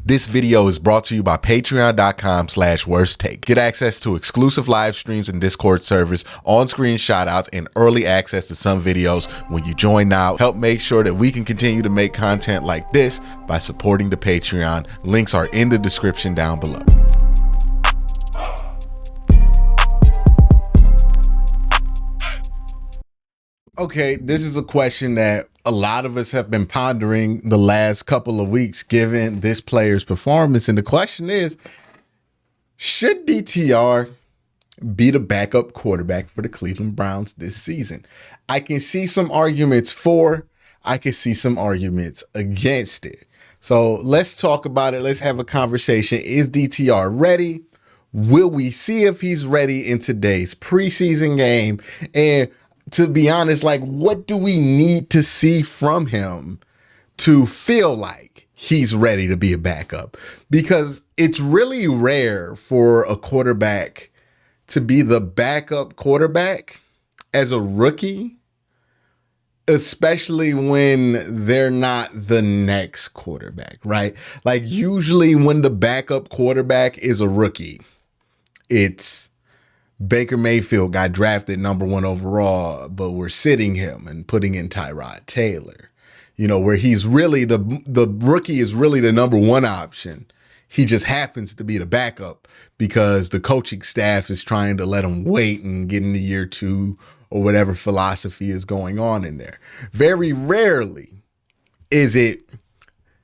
This video is brought to you by patreon.com/worsttake. Get access to exclusive live streams and Discord servers, on-screen shoutouts, and early access to some videos when you join now. Help make sure that we can continue to make content like this by supporting the Patreon. Links are in the description down below. Okay, this is a question that a lot of us have been pondering the last couple of weeks, given this player's performance. And the question is, should DTR be the backup quarterback for the Cleveland Browns this season? I can see some arguments for, I can see some arguments against it. So let's talk about it. Let's have a conversation. Is DTR ready? Will we see if he's ready in today's preseason game? And to be honest, like, what do we need to see from him to feel like he's ready to be a backup? Because it's really rare for a quarterback to be the backup quarterback as a rookie, especially when they're not the next quarterback, right? Like, usually when the backup quarterback is a rookie, it's Baker Mayfield got drafted #1 overall, but we're sitting him and putting in Tyrod Taylor, where he's really the rookie is really the #1 option. He just happens to be the backup because the coaching staff is trying to let him wait and get into year 2 or whatever philosophy is going on in there. Very rarely is it,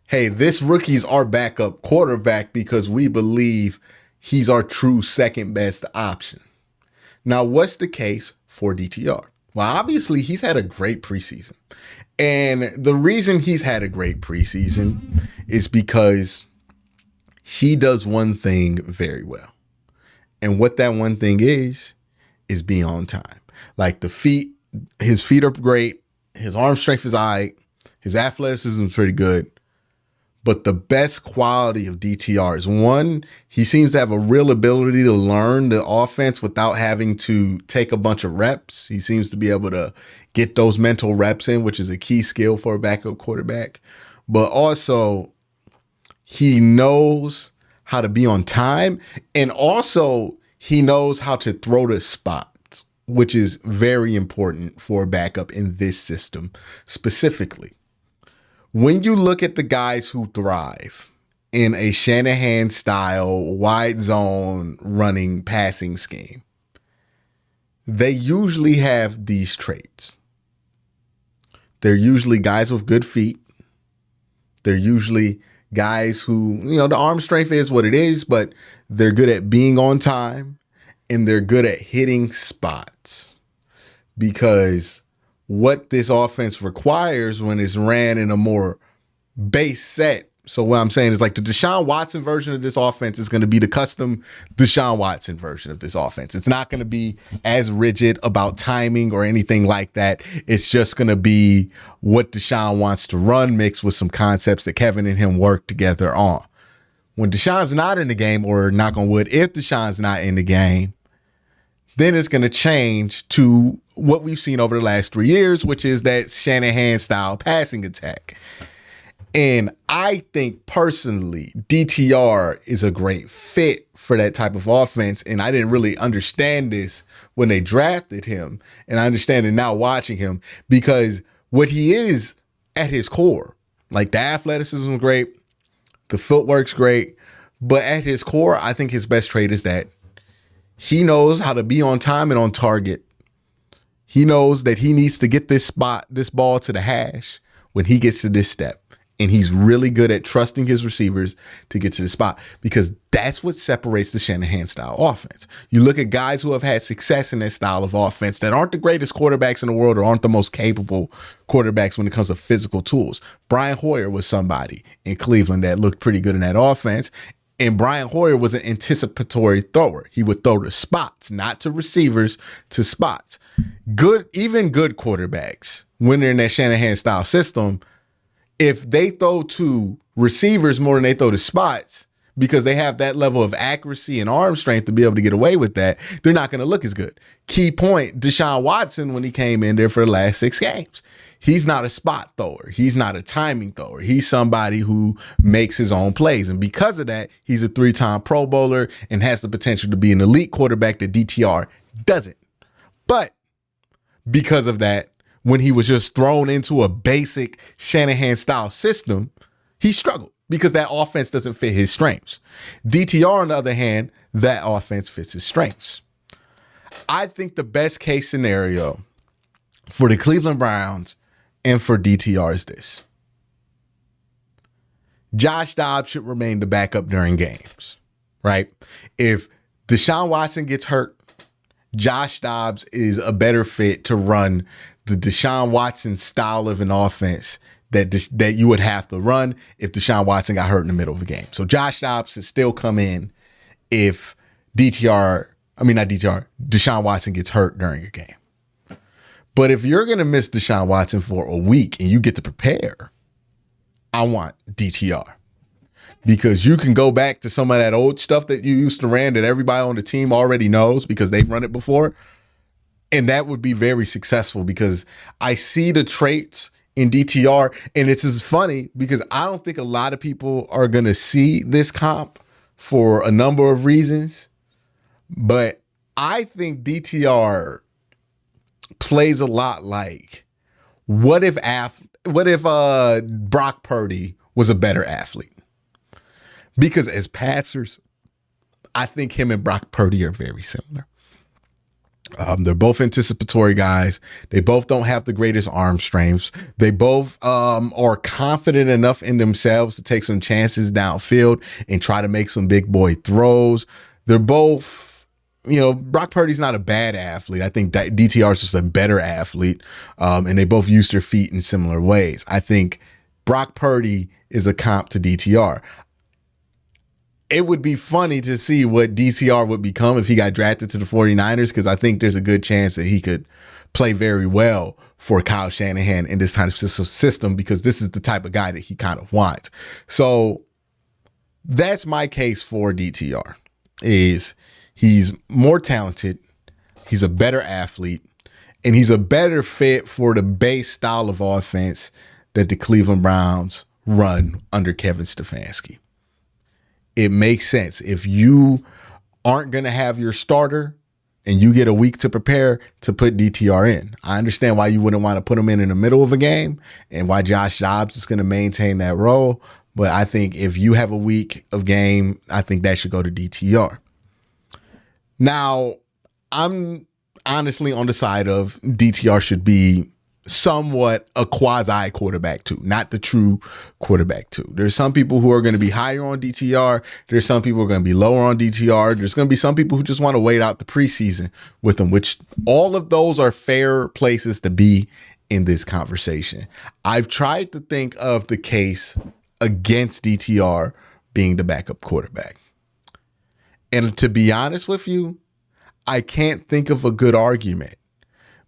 hey, this rookie's our backup quarterback because we believe he's our true second best option. Now, what's the case for DTR? Well, obviously, he's had a great preseason. And the reason he's had a great preseason is because he does one thing very well. And what that one thing is be on time. Like his feet are great. His arm strength is all right. His athleticism is pretty good. But the best quality of DTR is, one, he seems to have a real ability to learn the offense without having to take a bunch of reps. He seems to be able to get those mental reps in, which is a key skill for a backup quarterback. But also, he knows how to be on time. And also, he knows how to throw to spots, which is very important for a backup in this system specifically. When you look at the guys who thrive in a Shanahan-style wide zone running passing scheme, they usually have these traits. They're usually guys with good feet. They're usually guys who, the arm strength is what it is, but they're good at being on time and they're good at hitting spots. Because what this offense requires when it's ran in a more base set. So what I'm saying is, like, the Deshaun Watson version of this offense is going to be the custom Deshaun Watson version of this offense. It's not going to be as rigid about timing or anything like that. It's just going to be what Deshaun wants to run mixed with some concepts that Kevin and him work together on. When Deshaun's not in the game, or knock on wood, if Deshaun's not in the game, then it's going to change to what we've seen over the last 3 years, which is that Shanahan-style passing attack. And I think personally, DTR is a great fit for that type of offense. And I didn't really understand this when they drafted him. And I understand it now watching him, because what he is at his core, like, the athleticism is great, the footwork's great, but at his core, I think his best trait is that he knows how to be on time and on target. He knows that he needs to get this ball to the hash when he gets to this step. And he's really good at trusting his receivers to get to the spot, because that's what separates the Shanahan style offense. You look at guys who have had success in that style of offense that aren't the greatest quarterbacks in the world or aren't the most capable quarterbacks when it comes to physical tools. Brian Hoyer was somebody in Cleveland that looked pretty good in that offense. And Brian Hoyer was an anticipatory thrower. He would throw to spots, not to receivers, to spots. Even good quarterbacks, when they're in that Shanahan style system, if they throw to receivers more than they throw to spots, because they have that level of accuracy and arm strength to be able to get away with that, they're not going to look as good. Key point, Deshaun Watson, when he came in there for the last 6 games, he's not a spot thrower. He's not a timing thrower. He's somebody who makes his own plays. And because of that, he's a 3-time Pro Bowler and has the potential to be an elite quarterback that DTR doesn't. But because of that, when he was just thrown into a basic Shanahan style system, he struggled because that offense doesn't fit his strengths. DTR, on the other hand, that offense fits his strengths. I think the best case scenario for the Cleveland Browns and for DTR is this. Josh Dobbs should remain the backup during games, right? If Deshaun Watson gets hurt, Josh Dobbs is a better fit to run the Deshaun Watson style of an offense that you would have to run if Deshaun Watson got hurt in the middle of a game. So Josh Dobbs should still come in if Deshaun Watson gets hurt during a game. But if you're going to miss Deshaun Watson for a week and you get to prepare, I want DTR. Because you can go back to some of that old stuff that you used to run that everybody on the team already knows because they've run it before. And that would be very successful because I see the traits in DTR. And it's just funny because I don't think a lot of people are going to see this comp for a number of reasons. But I think DTR plays a lot like what if Brock Purdy was a better athlete? Because as passers, I think him and Brock Purdy are very similar. They're both anticipatory guys. They both don't have the greatest arm strengths. They both are confident enough in themselves to take some chances downfield and try to make some big boy throws. They're both, Brock Purdy's not a bad athlete. I think that DTR is just a better athlete. And they both use their feet in similar ways. I think Brock Purdy is a comp to DTR. It would be funny to see what DTR would become if he got drafted to the 49ers, because I think there's a good chance that he could play very well for Kyle Shanahan in this type of system, because this is the type of guy that he kind of wants. So that's my case for DTR, is he's more talented, he's a better athlete, and he's a better fit for the base style of offense that the Cleveland Browns run under Kevin Stefanski. It makes sense. If you aren't going to have your starter and you get a week to prepare, to put DTR in. I understand why you wouldn't want to put him in the middle of a game and why Josh Dobbs is going to maintain that role. But I think if you have a week of game, I think that should go to DTR. Now, I'm honestly on the side of DTR should be somewhat a quasi quarterback two, not the true quarterback two. There's some people who are going to be higher on DTR. There's some people who are going to be lower on DTR. There's going to be some people who just want to wait out the preseason with them, which all of those are fair places to be in this conversation. I've tried to think of the case against DTR being the backup quarterback. And to be honest with you, I can't think of a good argument.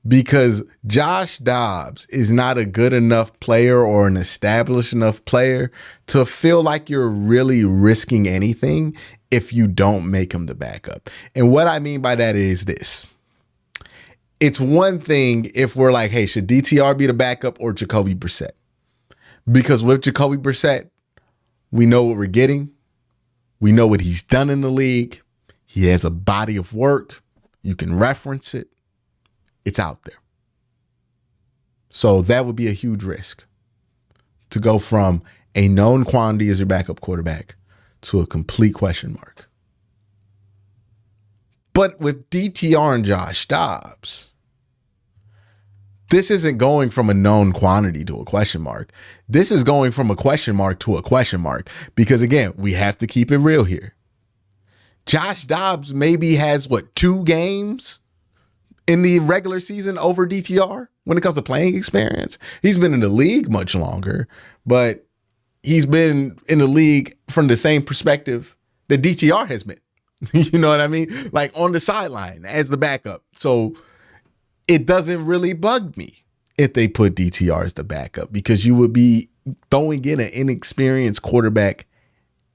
Because Josh Dobbs is not a good enough player or an established enough player to feel like you're really risking anything if you don't make him the backup. And what I mean by that is this. It's one thing if we're like, hey, should DTR be the backup or Jacoby Brissett? Because with Jacoby Brissett, we know what we're getting. We know what he's done in the league. He has a body of work. You can reference it. It's out there. So that would be a huge risk to go from a known quantity as your backup quarterback to a complete question mark. But with DTR and Josh Dobbs, this isn't going from a known quantity to a question mark. This is going from a question mark to a question mark. Because again, we have to keep it real here. Josh Dobbs maybe has 2 games in the regular season over DTR when it comes to playing experience. He's been in the league much longer, but he's been in the league from the same perspective that DTR has been. You know what I mean? Like on the sideline as the backup. So it doesn't really bug me if they put DTR as the backup, because you would be throwing in an inexperienced quarterback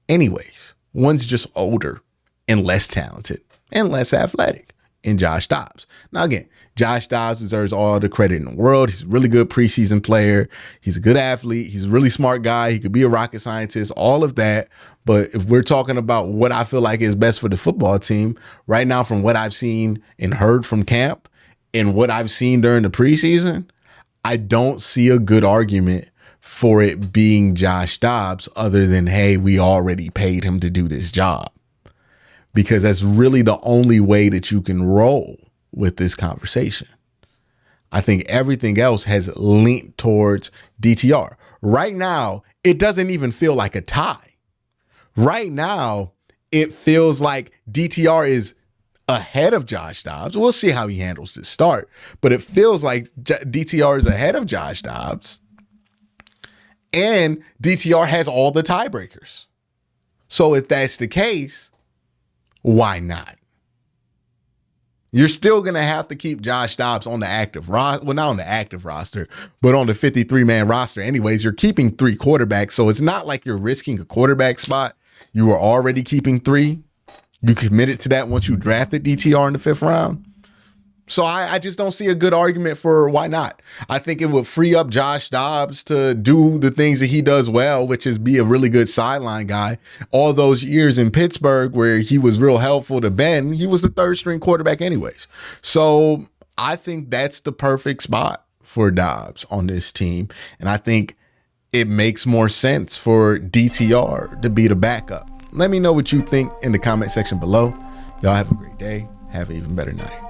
anyways. One's just older and less talented and less athletic in Josh Dobbs. Now, again, Josh Dobbs deserves all the credit in the world. He's a really good preseason player. He's a good athlete. He's a really smart guy. He could be a rocket scientist, all of that. But if we're talking about what I feel like is best for the football team right now, from what I've seen and heard from camp and what I've seen during the preseason, I don't see a good argument for it being Josh Dobbs other than, hey, we already paid him to do this job. Because that's really the only way that you can roll with this conversation. I think everything else has leaned towards DTR. Right now, it doesn't even feel like a tie. Right now, it feels like DTR is ahead of Josh Dobbs. We'll see how he handles this start, but it feels like DTR is ahead of Josh Dobbs. And DTR has all the tiebreakers. So if that's the case, why not? You're still going to have to keep Josh Dobbs on the active roster. Well, not on the active roster, but on the 53-man roster. Anyways, you're keeping 3 quarterbacks. So it's not like you're risking a quarterback spot. You were already keeping 3. You committed to that once you drafted DTR in the 5th round. So I just don't see a good argument for why not. I think it would free up Josh Dobbs to do the things that he does well, which is be a really good sideline guy. All those years in Pittsburgh where he was real helpful to Ben, he was the 3rd string quarterback anyways. So I think that's the perfect spot for Dobbs on this team. And I think it makes more sense for DTR to be the backup. Let me know what you think in the comment section below. Y'all have a great day. Have an even better night.